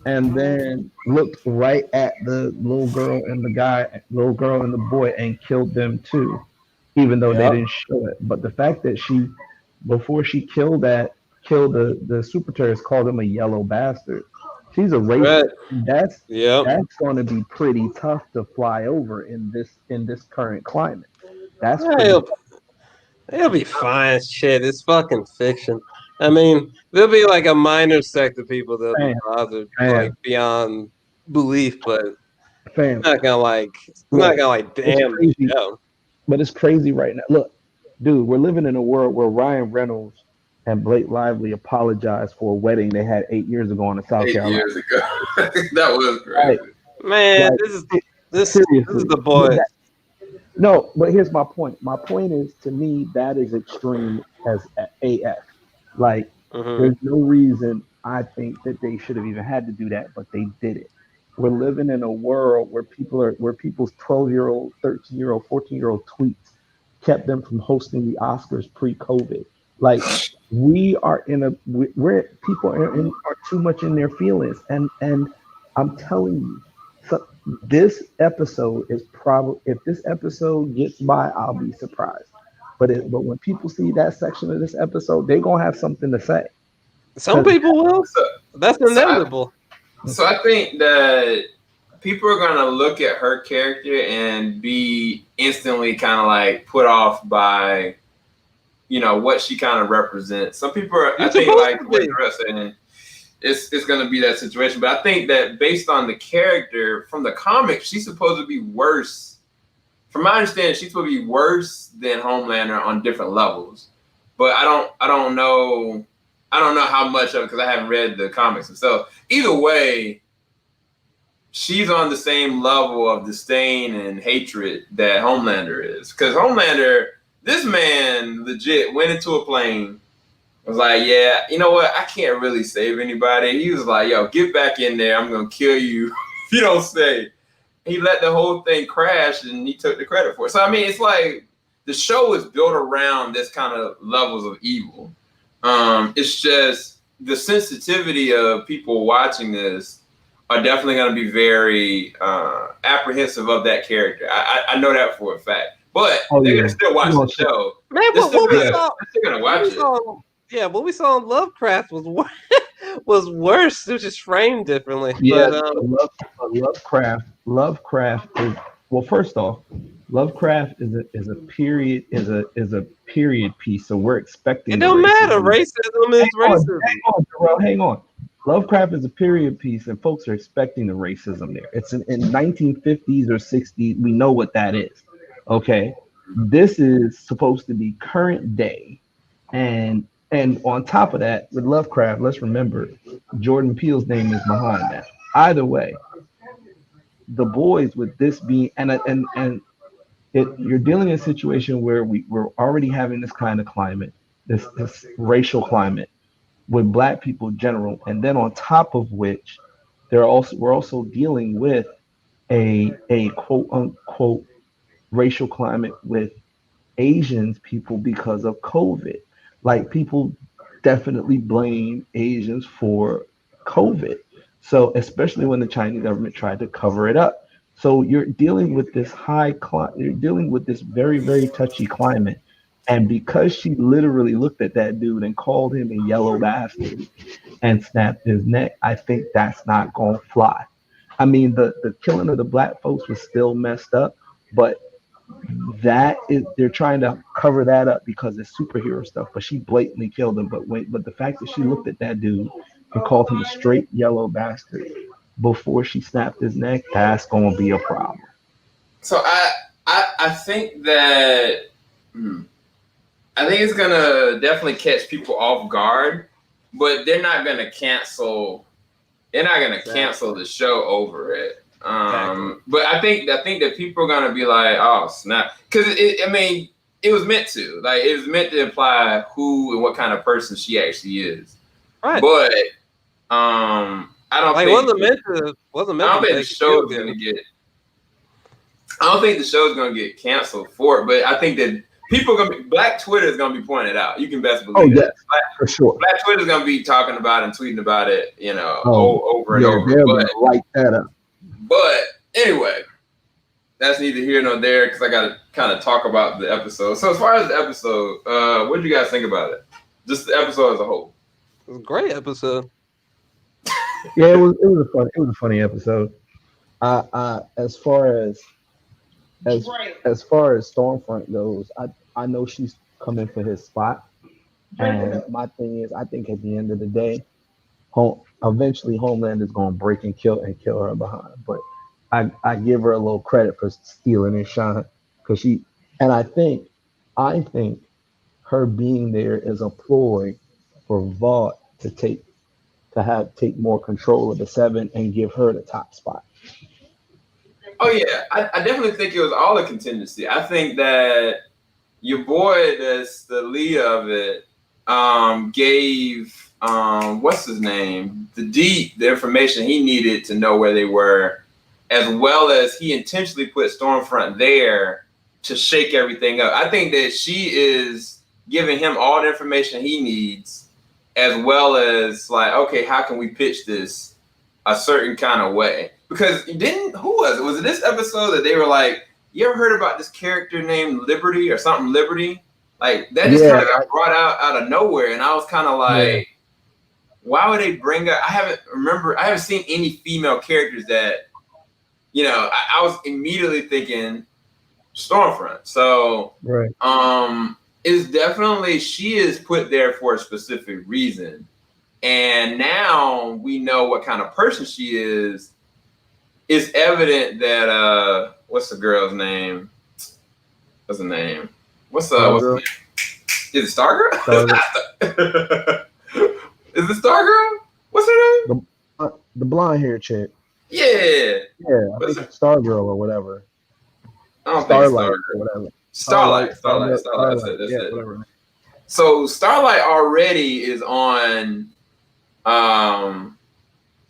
and then looked right at the little girl and the boy, and killed them too, even though they Yep. didn't show it. But the fact that she, before she killed the super terrorist, called him a yellow bastard. She's a racist. Right. That's Yep. that's going to be pretty tough to fly over in this current climate. That's Yeah, pretty. it'll be fine. Shit, it's fucking fiction. I mean, there'll be like a minor sect of people that'll be Fam, bothered like fam, beyond belief, but fam. it's not Look, gonna like it's damn the crazy, show. but it's crazy right now. Look, dude, we're living in a world where Ryan Reynolds and Blake Lively apologized for a wedding they had 8 years ago in South 8 Carolina. years ago. That was Like, crazy. Man, like this is seriously. the boys. No, but here's my point. My point is, to me, that is extreme as AF. Like, Hmm. there's no reason I think that they should have even had to do that, but they did it. We're living in a world where people's 12-year-old, 13-year-old, 14-year-old tweets kept them from hosting the Oscars pre-COVID. Like, we're people are too much in their feelings, and I'm telling you, so this episode is probably, if this episode gets by, I'll be surprised. But when people see that section of this episode, they're gonna have something to say. Some Cause people will. So, That's so I, inevitable. so I think that people are gonna look at her character and be instantly kind of like put off by what she kind of represents. Some people are, You're I think, supposed like to what be. you're saying, it's gonna be that situation. But I think that based on the character from the comics, she's supposed to be worse. From my understanding, she's supposed to be worse than Homelander on different levels. But I don't know how much of it because I haven't read the comics themselves. Either way, she's on the same level of disdain and hatred that Homelander is. Because Homelander, this man legit went into a plane, was like, yeah, you know what? I can't really save anybody. He was like, yo, get back in there. I'm going to kill you if you don't stay. He let the whole thing crash and he took the credit for it. So, I mean, it's like the show is built around this kind of levels of evil. It's just the sensitivity of people watching this are definitely going to be very apprehensive of that character. I know that for a fact. But oh they're yeah, going to still watch the show. Man, They're what, still what we gonna, saw, they're still going to what watch we it. saw, yeah, what we saw in Lovecraft was was worse. It was just framed differently. yeah. But Lovecraft is, well. First off, Lovecraft is a period piece. So we're it expecting the don't matter. racism. Racism is racism. Terrell, hang on. Lovecraft is a period piece, and folks are expecting the racism there. It's in 1950s or 60s. We know what that is. Okay, this is supposed to be current day, and on top of that, with Lovecraft, let's remember Jordan Peele's name is behind that. Either way, the boys with this being and you're dealing in a situation where we're already having this kind of climate, this racial climate with black people in general, and then on top of which we're also dealing with a quote unquote racial climate with Asians people because of COVID. Like, people definitely blame Asians for COVID. So especially when the Chinese government tried to cover it up. So you're dealing with this you're dealing with this very, very touchy climate. And because she literally looked at that dude and called him a yellow bastard and snapped his neck, I think that's not gonna fly. I mean, the killing of the black folks was still messed up, but that is, they're trying to cover that up because it's superhero stuff, but she blatantly killed him. But the fact that she looked at that dude and called him a straight yellow bastard before she snapped his neck, that's gonna be a problem. So I think that I think it's gonna definitely catch people off guard, but they're not gonna cancel. They're not gonna cancel the show over it. But I think that people are gonna be like, oh snap, because I mean, it was meant to, like, it was meant to imply who and what kind of person she actually is. right. But I don't Like, think wasn't I meant don't to think the make show you is feel gonna good. get. I don't think the show is gonna get canceled for it, but I think that people gonna be Black Twitter is gonna be pointed out. You can best believe. Oh yeah, that. for sure. Black Twitter is gonna be talking about and tweeting about it, over and yeah, over. they're gonna light that up. But anyway, that's neither here nor there because I gotta kind of talk about the episode. So as far as the episode, what did you guys think about it? Just the episode as a whole. It was a great episode. Yeah, it was a funny episode. As far as Stormfront goes, I know she's coming for his spot, and my thing is, I think at the end of the day, eventually Homelander is going to break and kill her behind. But I give her a little credit for stealing his shine because I think her being there is a ploy for Vought to take more control of the Seven and give her the top spot. Oh yeah, I definitely think it was all a contingency. I think that your boy that's the lead of it gave what's his name the information he needed to know where they were, as well as he intentionally put Stormfront there to shake everything up. I think that she is giving him all the information he needs, as well as like, okay, how can we pitch this a certain kind of way? Because who was it? Was it this episode that they were like, you ever heard about this character named Liberty or something Liberty? Like that just kind of got brought out of nowhere, and I was kind of like, why would they bring up? I haven't seen any female characters that, I was immediately thinking Stormfront. So right. It's definitely, she is put there for a specific reason. And now we know what kind of person she is. It's evident that what's the girl's name? What's the name? What's the name? Is it Stargirl? Is it Stargirl? What's her name? The blonde hair chick. Yeah. Yeah, I think it's Stargirl or whatever. I don't Starlight think it's or whatever. Starlight. That's it. Whatever. So Starlight already is on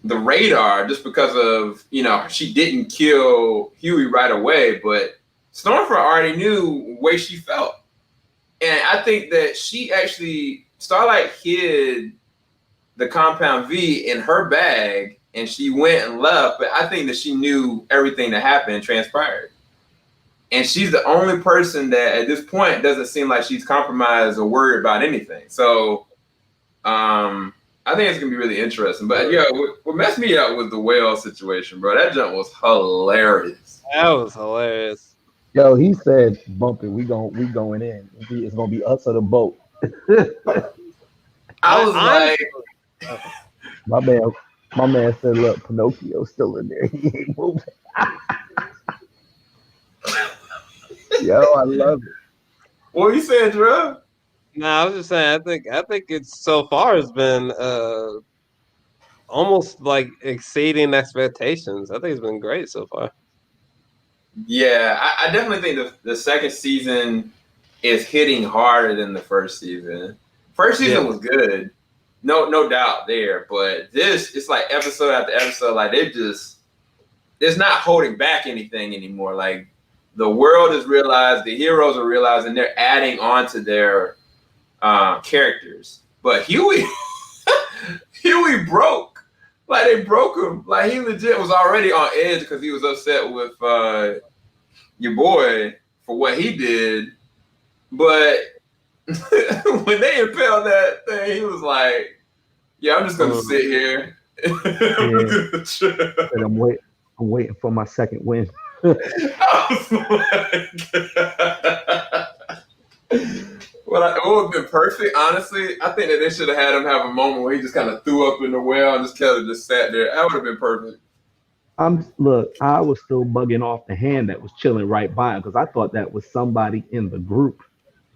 the radar just because of, she didn't kill Hughie right away, but Stormfront already knew the way she felt. And I think that Starlight hid the Compound V in her bag and she went and left, but I think that she knew everything that happened and transpired. And she's the only person that at this point doesn't seem like she's compromised or worried about anything. So I think it's going to be really interesting. But yeah, what messed me up was the whale situation, bro. That jump was hilarious. That was hilarious. Yo, he said, "Bump it, we going in. It's gonna be us or the boat." I was like, my man said, "Look, Pinocchio's still in there. He ain't moving." Yo, I love it. What you saying, Drew? No, I was just saying. I think it's so far has been almost like exceeding expectations. I think it's been great so far. Yeah, I definitely think the second season is hitting harder than the first season. First season was good, no doubt there. But it's like episode after episode, like it's not holding back anything anymore. Like the world has realized, the heroes are realizing they're adding on to their characters. But Hughie broke. Like they broke him. Like he legit was already on edge because he was upset with your boy for what he did. But when they impaled that thing, he was like, "Yeah, I'm just gonna sit here." I'm waiting for my second win. Well, it would have been perfect, honestly. I think that they should have had him have a moment where he just kind of threw up in the well and just kind of just sat there. That would have been perfect. Look, I was still bugging off the hand that was chilling right by him because I thought that was somebody in the group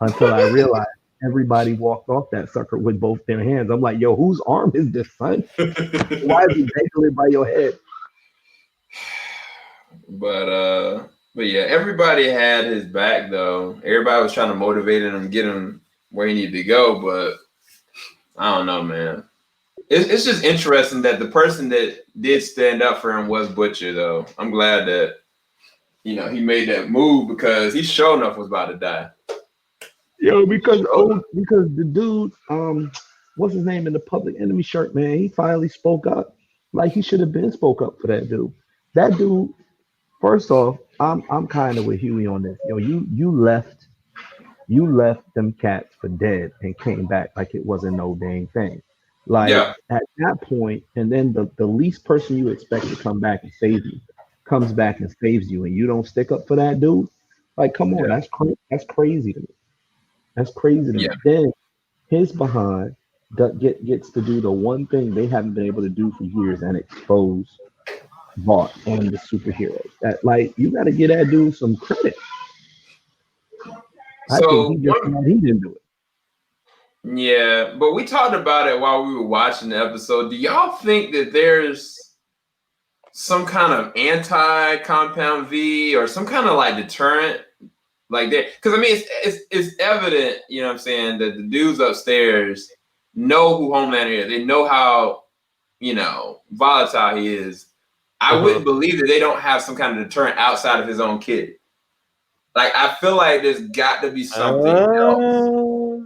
until I realized everybody walked off that sucker with both their hands. I'm like, yo, whose arm is this, son? Why is he dangling by your head? But yeah, everybody had his back though. Everybody was trying to motivate him and get him where he needed to go. But I don't know, man. It's just interesting that the person that did stand up for him was Butcher, though. I'm glad that he made that move because he sure enough was about to die. Yo, because the dude, what's his name in the Public Enemy shirt, man? He finally spoke up. Like he should have been spoke up for that dude. That dude, first off, I'm kind of with Huey on this. Yo, you left them cats for dead and came back like it wasn't no dang thing. Like Yeah, at that point, and then the least person you expect to come back and save you comes back and saves you, and you don't stick up for that dude. Like, come on, yeah, that's crazy to me. That's crazy to yeah. me. Then his behind gets to do the one thing they haven't been able to do for years and expose Vought and the superheroes. That like you got to give that dude some credit. I think So he just one, mad he didn't do it. yeah, but we talked about it while we were watching the episode. Do y'all think that there's some kind of anti-compound V or some kind of like deterrent like that? Because I mean, it's evident, you know what I'm saying, that the dudes upstairs know who Homelander is. They know how, volatile he is. I wouldn't believe that they don't have some kind of deterrent outside of his own kid. Like, I feel like there's got to be something else There might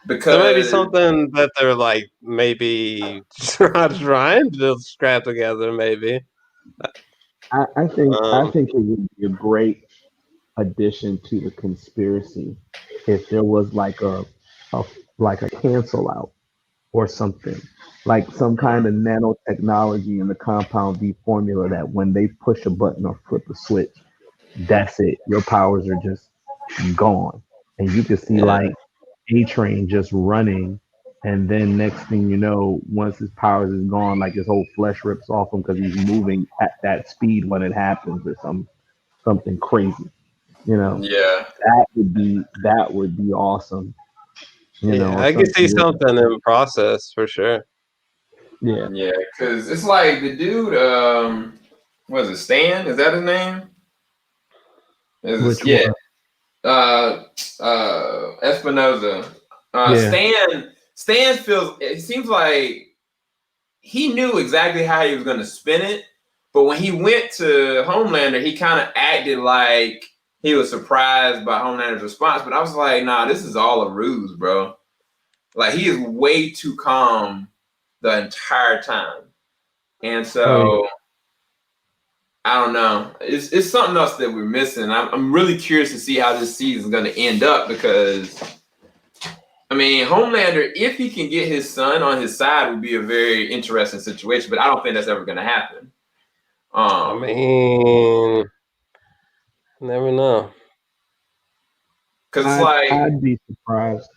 be because something that they're like maybe trying to scrap together. Maybe. I think it would be a great addition to the conspiracy if there was a like a cancel out or something, like some kind of nanotechnology in the compound V formula that when they push a button or flip a switch, that's it. Your powers are just gone. And you can see Yeah. like A Train just running. And then next thing you know, once his powers is gone, like his whole flesh rips off him because he's moving at that speed when it happens or something crazy. You know, yeah, that would be awesome. Yeah, Or I can see something. something in process for sure. Yeah. yeah, because it's like the dude, what is it, Stan? Is that his name? Which Yeah, one? Espinoza. Yeah. Stan feels. It seems like he knew exactly how he was going to spin it, but when he went to Homelander, he kind of acted like he was surprised by Homelander's response. But I was like, nah, this is all a ruse, bro. Like he is way too calm the entire time, and Oh yeah. so I don't know. It's something else that we're missing. I'm really curious to see how this season is going to end up because I mean, Homelander, if he can get his son on his side, would be a very interesting situation. But I don't think that's ever going to happen. I mean, never know. Because it's I'd like I'd be surprised.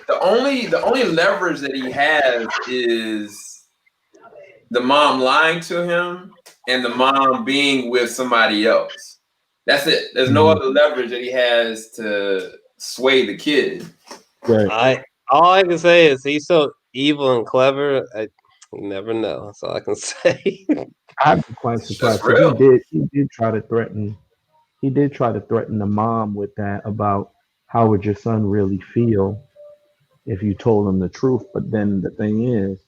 the only leverage that he has is the mom lying to him and the mom being with somebody else. That's it. There's no Mhm. other leverage that he has to sway the kid. Right. All I can say is he's so evil and clever. You never know. That's all I can say. I'd be quite That's surprised because he real. did he did try to threaten the mom with that about how would your son really feel if you told him the truth. But then the thing is,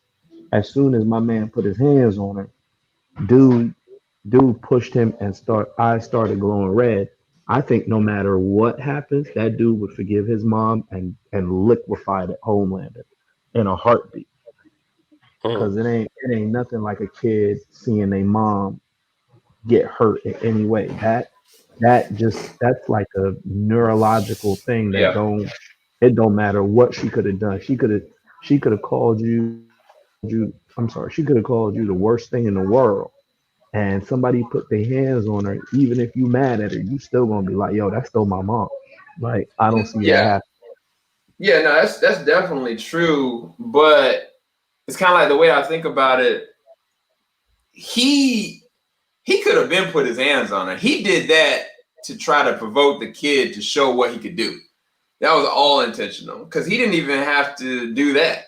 as soon as my man put his hands on her, dude dude pushed him and eyes started glowing red. I think no matter what happens, that dude would forgive his mom and liquefy the Homelander in a heartbeat. Mm. Cause it ain't nothing like a kid seeing a mom get hurt in any way. That's like a neurological thing that Yeah. don't matter what she could have done. She could have called you. I'm sorry. She could have called you the worst thing in the world, and somebody put their hands on her. Even if you mad at her, you still gonna be like, "Yo, that's still my mom." Like I don't see that Yeah. happen. Yeah, no, that's definitely true. But it's kind of like the way I think about it. He could have been put his hands on her. He did that to try to provoke the kid to show what he could do. That was all intentional because he didn't even have to do that.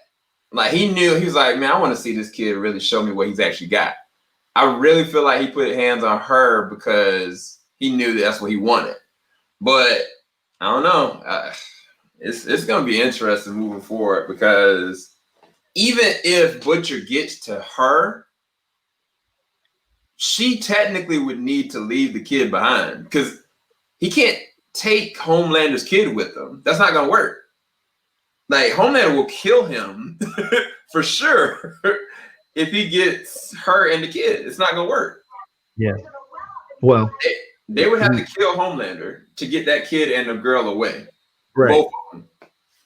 Like he knew he was like, man, I want to see this kid really show me what he's actually got. I really feel like he put hands on her because he knew that's what he wanted. But I don't know. It's going to be interesting moving forward because even if Butcher gets to her, she technically would need to leave the kid behind because he can't take Homelander's kid with him. That's not going to work. Like Homelander will kill him for sure if he gets her and the kid. It's not gonna work. Yeah. Well, they would have to kill Homelander to get that kid and the girl away. Right. Both of them.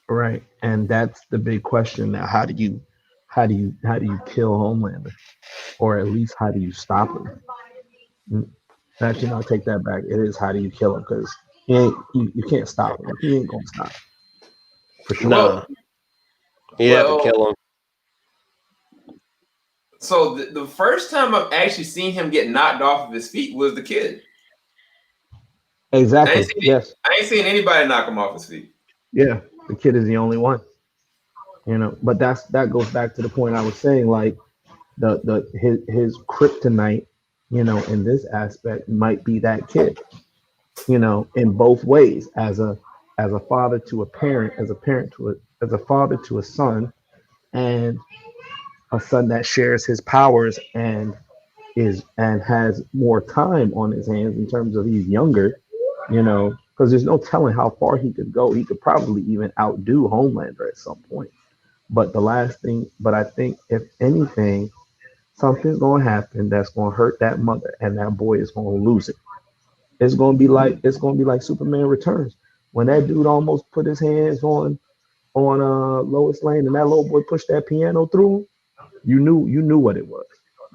Right. And that's the big question now. How do you kill Homelander? Or at least how do you stop him? Actually, no, take that back. It is how do you kill him, because you can't stop him. He ain't gonna stop. For sure. No. You have to kill him. So the first time I've actually seen him get knocked off of his feet was the kid. Exactly. Yes. I ain't seen anybody knock him off his feet. Yeah, the kid is the only one. You know, but that goes back to the point I was saying, like his kryptonite, you know, in this aspect might be that kid. You know, in both ways, as a father to a parent, as a father to a son, and a son that shares his powers and has more time on his hands in terms of he's younger, you know, because there's no telling how far he could go. He could probably even outdo Homelander at some point. But I think if anything, something's gonna happen that's gonna hurt that mother, and that boy is gonna lose it. It's gonna be like Superman Returns, when that dude almost put his hands on Lois Lane, and that little boy pushed that piano through him. You knew what it was.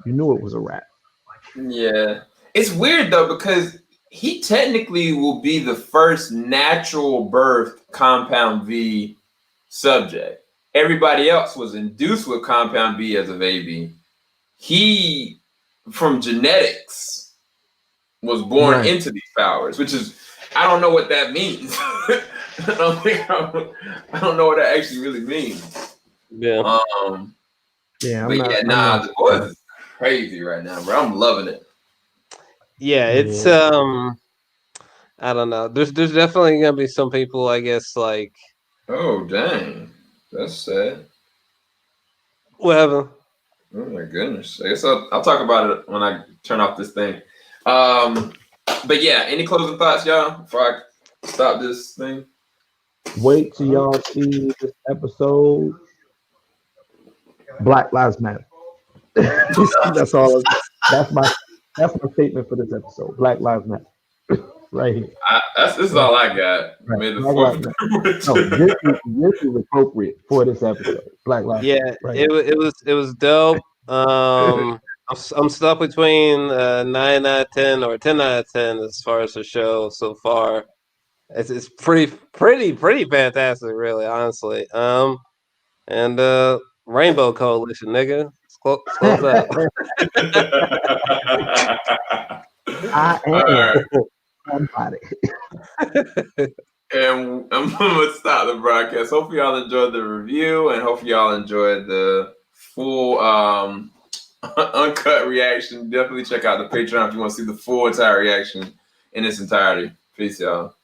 You knew it was a wrap. Yeah, it's weird though, because he technically will be the first natural birth Compound V subject. Everybody else was induced with Compound V as a baby. He, from genetics, was born into these powers, which is, I don't know what that means. I don't know what that actually really means. Yeah. The boys is crazy right now, bro. I'm loving it. Yeah, it's I don't know. There's definitely gonna be some people, I guess, like, oh dang, that's sad. Whatever. Oh my goodness. I guess I'll talk about it when I turn off this thing. But yeah, any closing thoughts, y'all, before I stop this thing? Wait till y'all see this episode. Black Lives Matter. That's all. That's my statement for this episode. Black Lives Matter. Right here. This is all I got. Right. This is appropriate for this episode. Black Lives Matter. Yeah, right. It was dope. I'm stuck between 9 out of 10 or 10 out of 10 as far as the show so far. It's pretty fantastic, really, honestly. And Rainbow Coalition, nigga. Let's close out. I am somebody. And I'm gonna stop the broadcast. Hopefully y'all enjoyed the review, and hopefully y'all enjoyed the full uncut reaction. Definitely check out the Patreon if you want to see the full entire reaction in its entirety. Peace, y'all.